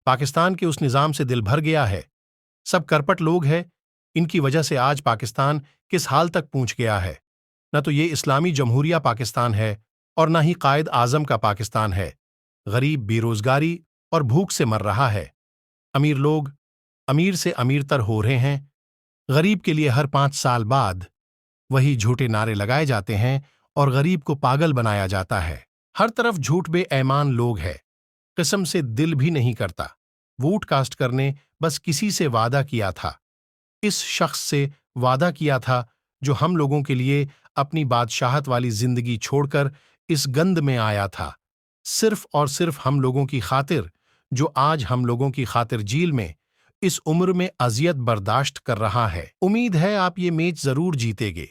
پاکستان کے اس نظام سے دل بھر گیا ہے۔ سب کرپٹ لوگ ہیں، ان کی وجہ سے آج پاکستان کس حال تک پہنچ گیا ہے۔ نہ تو یہ اسلامی جمہوریہ پاکستان ہے اور نہ ہی قائد اعظم کا پاکستان ہے۔ غریب بے روزگاری اور بھوک سے مر رہا ہے۔ امیر لوگ امیر سے امیر تر ہو رہے ہیں۔ غریب کے لیے ہر 5 سال بعد وہی جھوٹے نعرے لگائے جاتے ہیں اور غریب کو پاگل بنایا جاتا ہے۔ ہر طرف جھوٹ بے ایمان لوگ ہیں، قسم سے دل بھی نہیں کرتا۔ ووٹ کاسٹ کرنے بس کسی سے وعدہ کیا تھا، اس شخص سے وعدہ کیا تھا جو ہم لوگوں کے لیے اپنی بادشاہت والی زندگی چھوڑ کر اس گند میں آیا تھا، صرف اور صرف ہم لوگوں کی خاطر، جو آج ہم لوگوں کی خاطر جیل میں اس عمر میں اذیت برداشت کر رہا ہے۔ امید ہے آپ یہ میچ ضرور جیتے گے،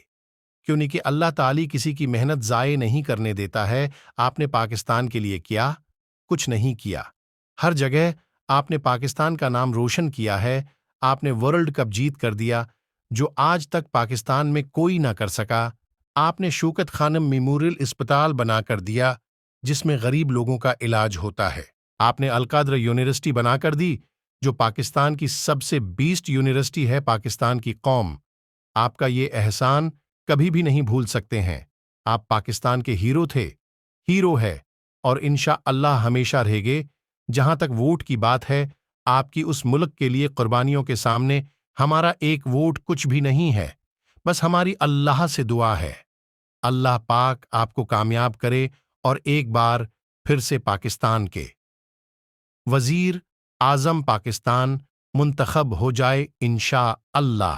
کیوں نہیں کہ اللہ تعالی کسی کی محنت ضائع نہیں کرنے دیتا ہے۔ آپ نے پاکستان کے لیے کیا؟ کچھ نہیں کیا۔ ہر جگہ آپ نے پاکستان کا نام روشن کیا ہے۔ آپ نے ورلڈ کپ جیت کر دیا، جو آج تک پاکستان میں کوئی نہ کر سکا۔ آپ نے شوکت خانم میموریل اسپتال بنا کر دیا، جس میں غریب لوگوں کا علاج ہوتا ہے۔ آپ نے القادر یونیورسٹی بنا کر دی، جو پاکستان کی سب سے بیسٹ یونیورسٹی ہے۔ پاکستان کی قوم آپ کا یہ احسان کبھی بھی نہیں بھول سکتے ہیں۔ آپ پاکستان کے ہیرو تھے، ہیرو ہے، اور انشاءاللہ ہمیشہ رہے گے۔ جہاں تک ووٹ کی بات ہے، آپ کی اس ملک کے لیے قربانیوں کے سامنے ہمارا ایک ووٹ کچھ بھی نہیں ہے۔ بس ہماری اللہ سے دعا ہے، اللہ پاک آپ کو کامیاب کرے اور ایک بار پھر سے پاکستان کے وزیر اعظم پاکستان منتخب ہو جائے انشاءاللہ۔